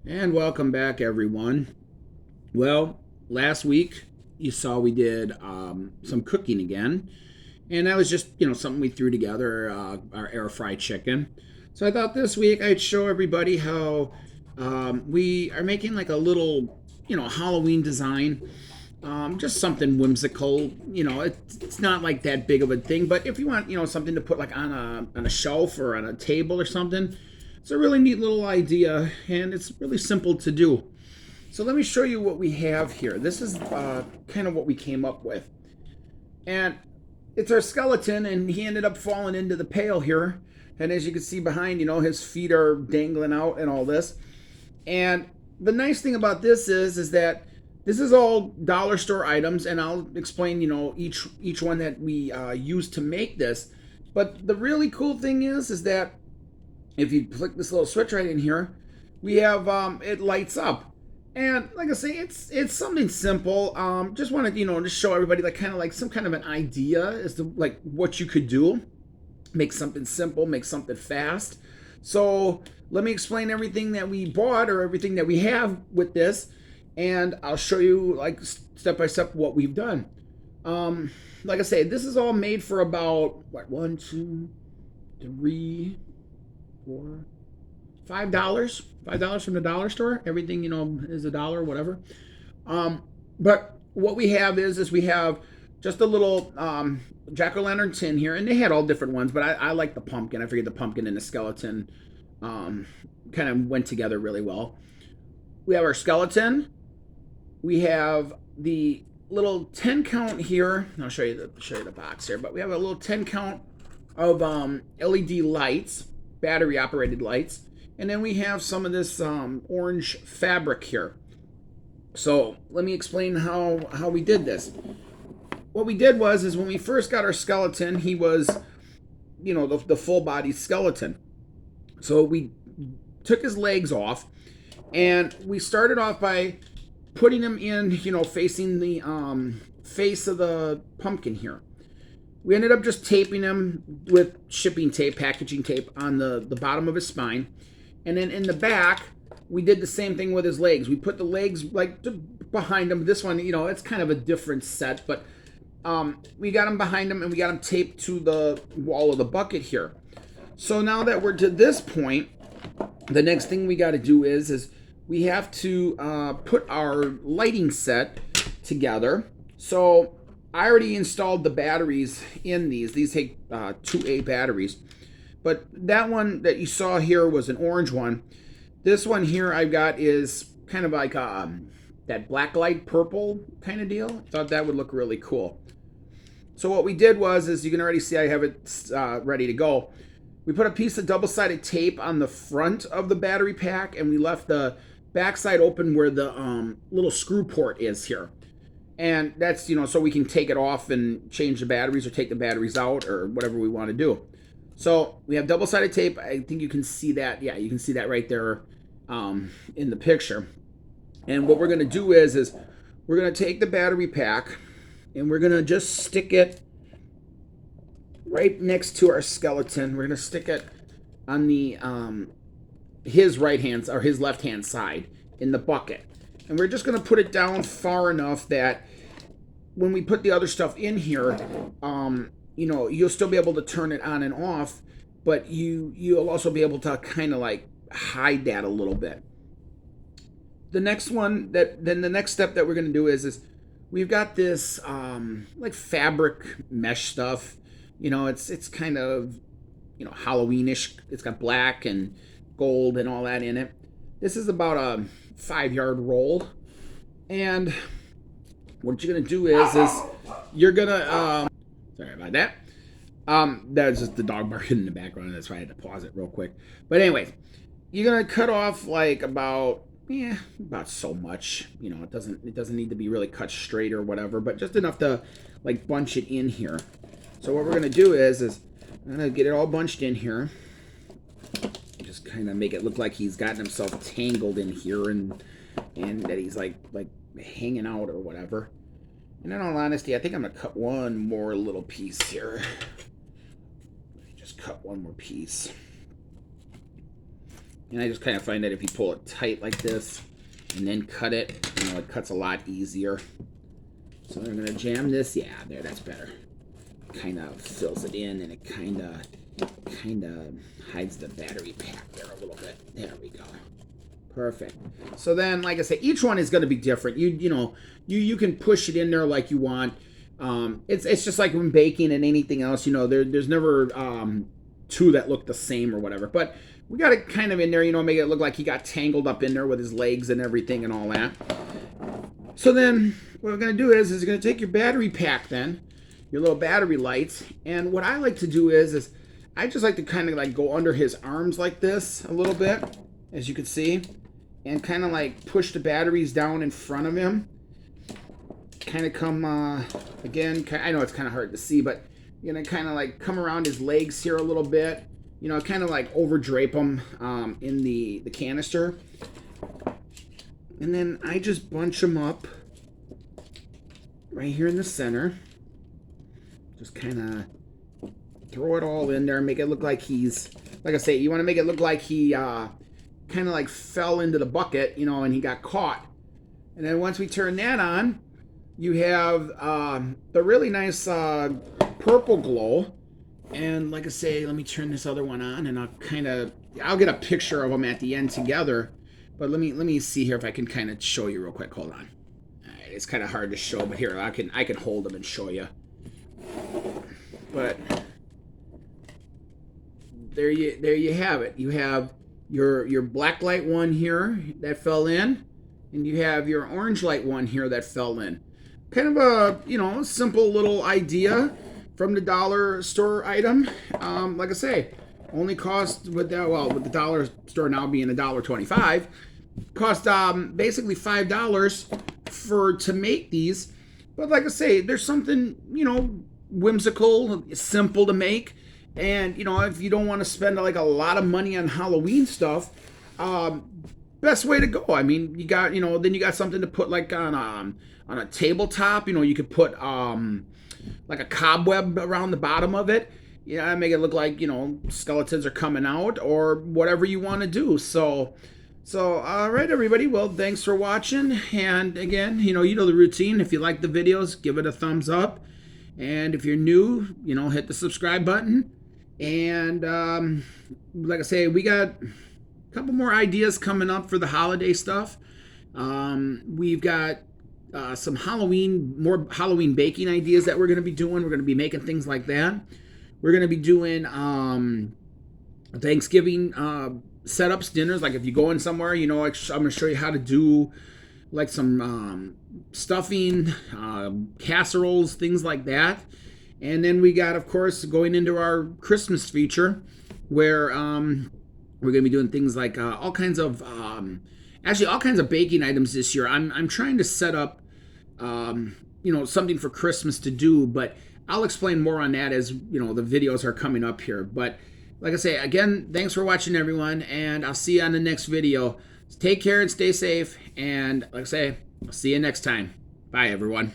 And welcome back, everyone. Well, last week you saw we did some cooking again, and that was just something we threw together, our air fried chicken. So I thought this week I'd show everybody how we are making like a little Halloween design. Just something whimsical. It's not like that big of a thing, but if you want something to put like on a shelf or on a table or something, it's a really neat little idea, and it's really simple to do. So let me show you what we have here. This is kind of what we came up with. And it's our skeleton, and he ended up falling into the pail here. And as you can see behind, his feet are dangling out and all this. And the nice thing about this is that this is all dollar store items, and I'll explain, each one that we use to make this. But the really cool thing is that if you click this little switch right in here, we have it lights up. And like I say, it's something simple. Just wanted to show everybody like kind of like some kind of an idea as to like what you could do. Make something simple, make something fast. So let me explain everything that we bought or everything that we have with this, and I'll show you like step by step what we've done. Like I say, this is all made for about what, one, two, three, $4, $5 from the dollar store. Everything is a dollar, whatever. But what we have is we have just a little jack o' lantern tin here, and they had all different ones, but I like the pumpkin. I figured the pumpkin and the skeleton kind of went together really well. We have our skeleton. We have the little 10 count here. I'll show you the box here, but we have a little 10 count of LED lights, battery operated lights, and then we have some of this orange fabric here. So let me explain how we did this. What we did is when we first got our skeleton, he was the full body skeleton. So we took his legs off, and we started off by putting him in facing the face of the pumpkin here. We ended up just taping him with shipping tape, packaging tape on the bottom of his spine. And then in the back, we did the same thing with his legs. We put the legs like behind him. This one, it's kind of a different set, but we got him behind him and we got him taped to the wall of the bucket here. So now that we're to this point, the next thing we got to do is we have to put our lighting set together. So I already installed the batteries in these. These take 2A batteries. But that one that you saw here was an orange one. This one here I've got is kind of like that black light purple kind of deal. Thought that would look really cool. So what we did is you can already see I have it ready to go. We put a piece of double-sided tape on the front of the battery pack, and we left the backside open where the little screw port is here. And that's, so we can take it off and change the batteries or take the batteries out or whatever we want to do. So we have double-sided tape. I think you can see that. Yeah, you can see that right there in the picture. And what we're going to do is we're going to take the battery pack and we're going to just stick it right next to our skeleton. We're going to stick it on the his right hand or his left hand side in the bucket. And we're just going to put it down far enough that when we put the other stuff in here, you'll still be able to turn it on and off, but you'll also be able to kind of like hide that a little bit. The next step that we're going to do is we've got this like fabric mesh stuff. It's kind of Halloweenish. It's got black and gold and all that in it. This is about a 5-yard roll, and what you're gonna do is you're gonna sorry about that. That's just the dog barking in the background. That's why I had to pause it real quick. But anyway, you're gonna cut off like about so much. It doesn't need to be really cut straight or whatever, but just enough to like bunch it in here. So what we're gonna do is I'm gonna get it all bunched in here. Just kind of make it look like he's gotten himself tangled in here and that he's like hanging out or whatever. And in all honesty, I think I'm gonna cut one more little piece here. Just cut one more piece. And I just kind of find that if you pull it tight like this and then cut it, it cuts a lot easier. So I'm going to jam this. Yeah, there, that's better. Kind of fills it in, and it kind of hides the battery pack there a little bit. There we go. Perfect. So then, like I say, each one is going to be different. You can push it in there like you want. It's just like when baking and anything else. There's never two that look the same or whatever. But we got it kind of in there. Make it look like he got tangled up in there with his legs and everything and all that. So then, what we're going to do is you're going to take your battery pack then, your little battery lights, and what I like to do is I just like to kind of like go under his arms like this a little bit, as you can see, and kind of like push the batteries down in front of him. Kind of come, again, I know it's kind of hard to see, but kind of like come around his legs here a little bit, kind of like over drape them in the canister. And then I just bunch them up right here in the center. Just kind of throw it all in there, make it look like he's, like I say, you want to make it look like he kind of like fell into the bucket, and he got caught. And then once we turn that on, you have the really nice purple glow. And like I say, let me turn this other one on, and I'll get a picture of them at the end together. But let me see here if I can kind of show you real quick. Hold on. All right, it's kind of hard to show, but here I can hold them and show you. But there you have it. You have your black light one here that fell in, and you have your orange light one here that fell in. Kind of a simple little idea from the dollar store item. Like I say, only cost with the dollar store now being $1.25, cost basically $5 to make these. But like I say, there's something whimsical, simple to make, and if you don't want to spend like a lot of money on Halloween stuff, best way to go. I mean, you got then you got something to put like on a tabletop. You could put like a cobweb around the bottom of it. Make it look like, skeletons are coming out or whatever you want to do. So, all right, everybody. Well, thanks for watching. And again, you know the routine. If you like the videos, give it a thumbs up. And if you're new, hit the subscribe button. And like I say, we got a couple more ideas coming up for the holiday stuff. We've got some more Halloween baking ideas that we're going to be doing. We're going to be making things like that. We're going to be doing Thanksgiving setups, dinners. Like if you go in somewhere, I'm going to show you how to do like some stuffing, casseroles, things like that. And then we got, of course, going into our Christmas feature where we're going to be doing things like all kinds of baking items this year. I'm trying to set up, something for Christmas to do, but I'll explain more on that as, the videos are coming up here. But like I say, again, thanks for watching, everyone, and I'll see you on the next video. Take care and stay safe, and like I say, I'll see you next time. Bye, everyone.